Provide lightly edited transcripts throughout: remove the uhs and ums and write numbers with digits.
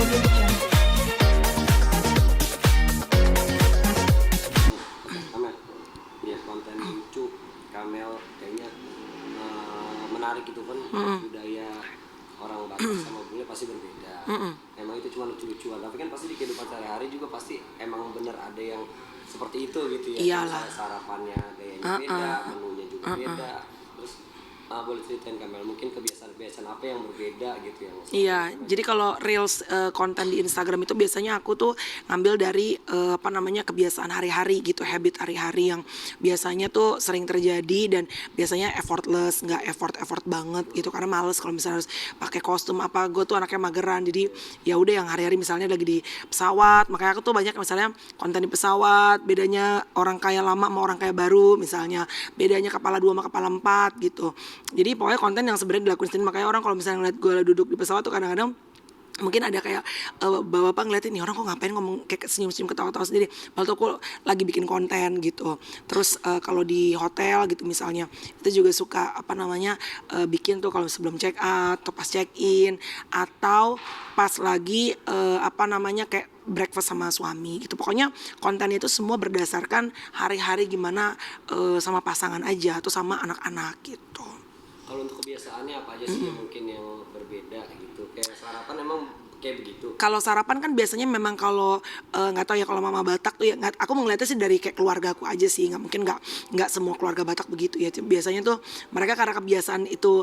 di YouTube channel. Kamel, ya konten lucu, Kamel kayaknya menarik gitu kan. Budaya orang Batak sama bule pasti berbeda. Emang itu cuma lucu-lucuan, tapi kan pasti di kehidupan sehari-hari juga pasti emang bener ada yang seperti itu gitu ya. Iyalah. Misalnya sarapannya gayanya beda, menunya juga beda. Terus boleh ceritain Kamel, mungkin kebiasaan-kebiasaan apa yang berbeda gitu yang Iya, jadi kalau reels konten di Instagram itu biasanya aku tuh ngambil dari kebiasaan hari-hari gitu, habit hari-hari yang biasanya tuh sering terjadi dan biasanya effortless, nggak effort banget gitu karena males kalau misalnya harus pakai kostum apa. Gue tuh anaknya mageran, jadi ya udah yang hari-hari misalnya lagi di pesawat, makanya aku tuh banyak misalnya konten di pesawat, bedanya orang kaya lama sama orang kaya baru misalnya, bedanya kepala 2 sama kepala 4 gitu. Jadi pokoknya konten yang sebenarnya dilakuin sendiri, makanya orang kalau misalnya ngeliat gue duduk di pesawat tuh kadang-kadang mungkin ada kayak bapak ngeliatin nih orang kok ngapain ngomong kayak senyum-senyum ketawa-tawa sendiri, padahal tuh aku lagi bikin konten gitu. Terus kalau di hotel gitu misalnya itu juga suka bikin tuh kalau sebelum check out atau pas check in atau pas lagi kayak breakfast sama suami gitu. Pokoknya konten itu semua berdasarkan hari-hari gimana sama pasangan aja atau sama anak-anak gitu. Kalau untuk kebiasaannya apa aja sih yang mungkin yang berbeda gitu? Kayak sarapan emang kayak begitu? Kalau sarapan kan biasanya memang kalau nggak tahu ya, kalau mama Batak tuh ya aku melihatnya sih dari kayak keluarga aku aja sih, nggak semua keluarga Batak begitu ya. Biasanya tuh mereka karena kebiasaan itu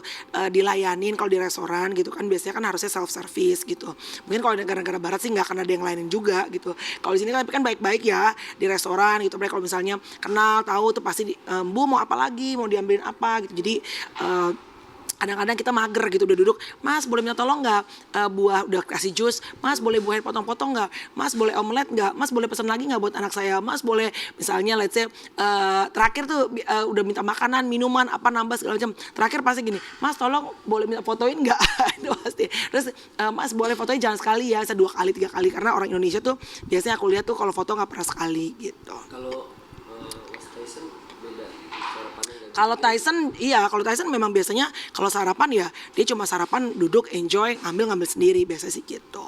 dilayanin kalau di restoran gitu kan, biasanya kan harusnya self service gitu. Mungkin kalau di negara-negara barat sih nggak akan ada yang layanin juga gitu. Kalau di sini kan baik-baik ya di restoran gitu. Mereka kalau misalnya kenal tahu tuh pasti Bu mau apa lagi, mau diambilin apa gitu. Jadi kadang-kadang kita mager gitu, udah duduk, Mas boleh minta tolong nggak buah, udah kasih jus, Mas boleh buahnya potong-potong nggak, Mas boleh omelet nggak, Mas boleh pesan lagi nggak buat anak saya, Mas boleh misalnya let's say terakhir tuh udah minta makanan, minuman apa nambah segala macam, terakhir pasti gini, Mas tolong boleh minta fotoin nggak. Itu pasti. Terus Mas boleh fotoin jangan sekali ya, bisa 2 kali 3 kali, karena orang Indonesia tuh biasanya aku lihat tuh kalau foto nggak pernah sekali gitu. Kalau Mas Tyson beda sarapannya nggak? Kalau Tyson memang biasanya kalau sarapan ya dia cuma sarapan duduk enjoy ngambil sendiri biasa sih gitu.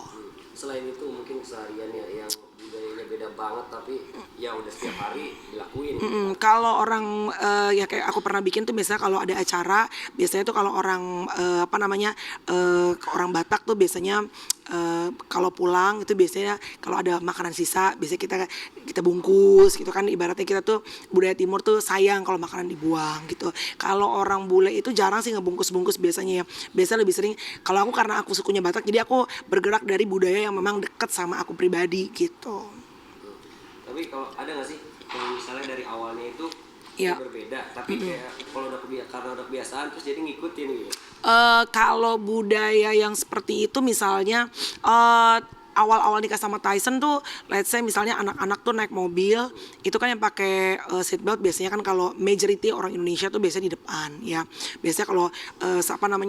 Selain itu mungkin kesehariannya yang budayanya beda banget tapi ya udah setiap hari dilakuin. Kalau orang ya kayak aku pernah bikin tuh biasanya kalau ada acara, biasanya tuh kalau orang orang Batak tuh biasanya kalau pulang itu biasanya kalau ada makanan sisa biasanya kita bungkus gitu kan, ibaratnya kita tuh budaya timur tuh sayang kalau makanan dibuang gitu. Kalau orang bule itu jarang sih ngebungkus-bungkus biasanya ya. Biasanya lebih sering kalau aku karena aku sukunya Batak jadi aku bergerak dari budaya yang memang deket sama aku pribadi gitu. Tapi kalau ada nggak sih yang misalnya dari awalnya itu Ya. berbeda tapi kayak kalau karena udah kebiasaan terus jadi ngikutin gitu? Kalau budaya yang seperti itu misalnya awal-awal nikah sama Tyson tuh let's say misalnya anak-anak tuh naik mobil itu kan yang pakai seatbelt biasanya kan kalau majority orang Indonesia tuh biasanya di depan ya. Biasanya kalau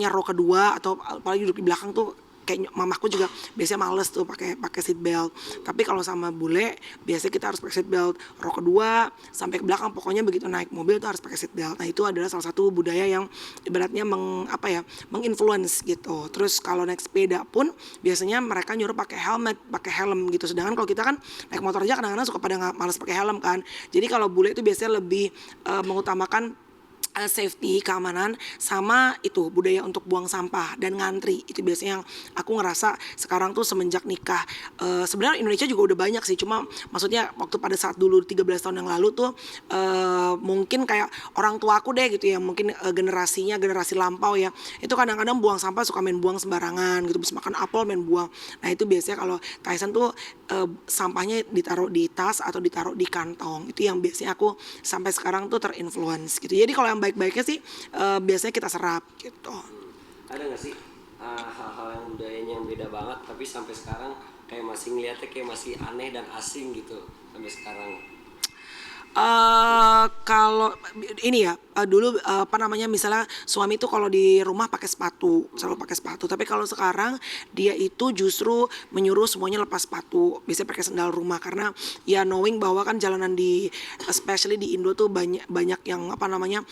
row kedua atau apalagi duduk di belakang tuh kayak mamaku juga biasanya males tuh pakai seat belt. Tapi kalau sama bule biasanya kita harus pakai seat belt row kedua sampai ke belakang, pokoknya begitu naik mobil tuh harus pakai seat belt. Nah itu adalah salah satu budaya yang ibaratnya menginfluence gitu. Terus kalau naik sepeda pun biasanya mereka nyuruh pakai helm gitu. Sedangkan kalau kita kan naik motor aja kadang-kadang suka pada nggak males pakai helm kan. Jadi kalau bule itu biasanya lebih mengutamakan safety, keamanan, sama itu budaya untuk buang sampah dan ngantri. Itu biasanya yang aku ngerasa sekarang tuh semenjak nikah. Sebenarnya Indonesia juga udah banyak sih, cuma maksudnya waktu pada saat dulu 13 tahun yang lalu tuh mungkin kayak orang tua aku deh gitu ya, mungkin generasi lampau ya, itu kadang-kadang buang sampah suka main buang sembarangan gitu, bisa makan apel main buang. Nah itu biasanya kalau Tyson tuh sampahnya ditaruh di tas atau ditaruh di kantong. Itu yang biasanya aku sampai sekarang tuh terinfluence gitu. Jadi kalau yang baik-baiknya sih biasanya kita serap gitu. Ada nggak sih hal-hal yang budayanya yang beda banget tapi sampai sekarang kayak masih ngeliatnya kayak masih aneh dan asing gitu sampai sekarang? Kalau ini ya dulu apa namanya misalnya suami itu kalau di rumah pakai sepatu, selalu pakai sepatu. Tapi kalau sekarang dia itu justru menyuruh semuanya lepas sepatu, biasanya pakai sendal rumah karena ya knowing bahwa kan jalanan di especially di Indo tuh banyak yang apa namanya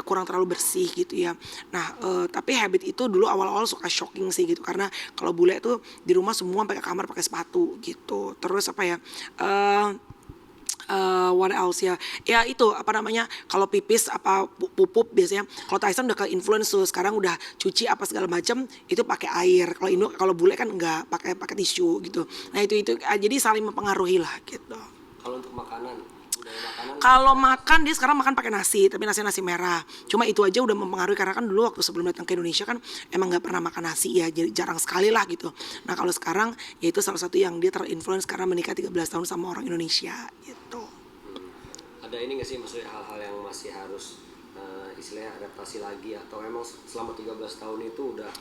kurang terlalu bersih gitu ya. Nah tapi habit itu dulu awal-awal suka shocking sih gitu karena kalau bule tuh di rumah semua pakai kamar pakai sepatu gitu. Terus apa ya? What else ya? Ya itu apa namanya? Kalau pipis apa pupuk biasanya. Kalau Tyson udah ke influence tuh sekarang udah cuci apa segala macam itu pakai air. Kalau bule kan enggak pakai tisu gitu. Nah itu jadi saling mempengaruhi lah gitu. Kalau untuk makanan, budaya makanan Kalau makan dia sekarang makan pakai nasi, tapi nasi merah. Cuma itu aja udah mempengaruhi karena kan dulu waktu sebelum datang ke Indonesia kan emang nggak pernah makan nasi ya, jadi jarang sekali lah gitu. Nah kalau sekarang ya itu salah satu yang dia terinfluence karena menikah 13 tahun sama orang Indonesia gitu. ada ini nggak sih maksudnya hal-hal yang masih harus istilahnya adaptasi lagi atau emang selama 13 tahun itu udah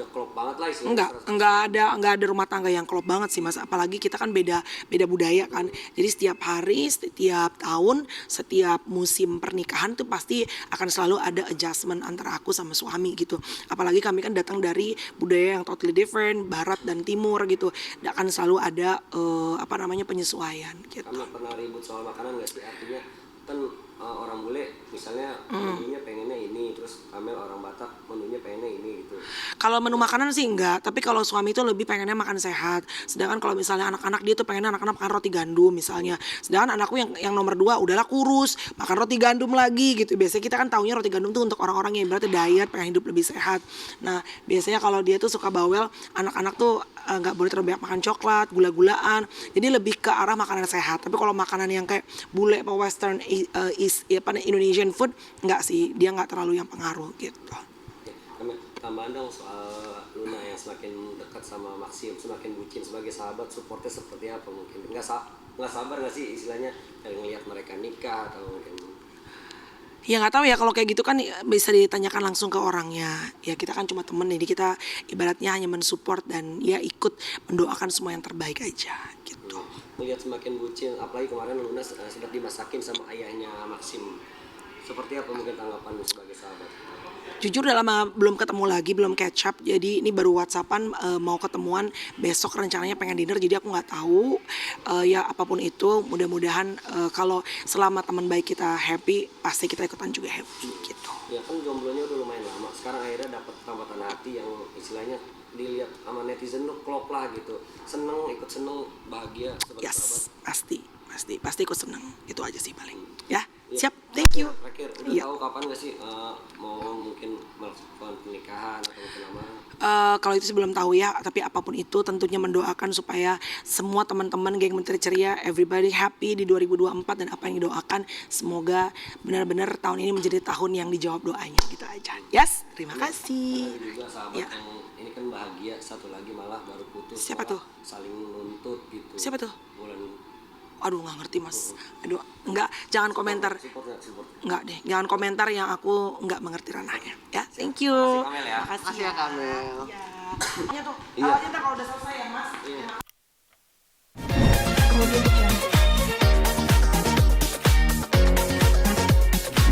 klop banget lah istilahnya? Enggak ada rumah tangga yang klop banget sih Mas, apalagi kita kan beda budaya kan. Jadi setiap hari, setiap tahun, setiap musim pernikahan tuh pasti akan selalu ada adjustment antara aku sama suami gitu. Apalagi kami kan datang dari budaya yang totally different, barat dan timur gitu. Akan selalu ada penyesuaian gitu. Kamu pernah ribut soal makanan nggak sih? Artinya kan orang bule misalnya menunya pengennya ini, terus Kamel orang Batak menunya pengennya ini gitu. Kalau menu makanan sih enggak, tapi kalau suami itu lebih pengennya makan sehat. Sedangkan kalau misalnya anak-anak dia tuh pengennya anak-anak makan roti gandum misalnya. Sedangkan anakku yang nomor 2 udahlah kurus, makan roti gandum lagi gitu. Biasanya kita kan taunya roti gandum tuh untuk orang-orang yang ibaratnya diet, pengen hidup lebih sehat. Nah, biasanya kalau dia tuh suka bawel, anak-anak tuh nggak boleh terlalu banyak makan coklat, gula-gulaan. Jadi lebih ke arah makanan sehat. Tapi kalau makanan yang kayak bule apa western Indonesian food enggak sih, dia nggak terlalu yang pengaruh gitu. Oke, Kamel, tambahan dong soal Luna yang semakin dekat sama Maxim, semakin bucin sebagai sahabat, supportnya seperti apa mungkin? Nggak sabar nggak sih istilahnya dari ngelihat mereka nikah atau mungkin? Ya nggak tahu ya kalau kayak gitu kan bisa ditanyakan langsung ke orangnya. Ya kita kan cuma temen, jadi kita ibaratnya hanya mensupport dan ya ikut mendoakan semua yang terbaik aja gitu. Melihat semakin bucin, apalagi kemarin Luna sempat dimasakin sama ayahnya Maxim. Seperti apa mungkin tanggapan sebagai sahabat? Jujur udah lama belum ketemu lagi, belum catch up. Jadi ini baru WhatsAppan mau ketemuan besok rencananya pengen dinner. Jadi aku nggak tahu ya apapun itu. Mudah-mudahan kalau selama teman baik kita happy, pasti kita ikutan juga happy gitu. Ya kan jomblonya udah lumayan lama. Sekarang akhirnya dapat tambatan hati yang istilahnya dilihat sama netizen tuh klop lah gitu. Ikut seneng, bahagia sebagai Yes, sahabat. pasti ikut seneng. Itu aja sih paling. Ya, Ya. siap. Thank you. Terakhir, udah Iya. tahu kapan nggak sih mau mungkin melakukan pernikahan atau mungkin lamaran? Kalau itu sih belum tahu ya, tapi apapun itu tentunya mendoakan supaya semua teman-teman geng Menteri Ceria, everybody happy di 2024 dan apa yang didoakan semoga benar-benar tahun ini menjadi tahun yang dijawab doanya gitu aja. Yes, terima kasih. Ada juga sahabat Ya. yang ini kan bahagia, satu lagi malah baru putus. Siapa malah tuh? Saling nuntut gitu. Siapa tuh? Bulan Aduh nggak ngerti Mas. Aduh enggak, jangan komentar. support. Enggak deh, jangan komentar yang aku enggak mengerti ranahnya. Ya, thank you. Makasih, Kamel, ya. Makasih Makasih ya, Kamel. Iya. Iya tuh. Iya. Kalau udah selesai ya Mas. Iya.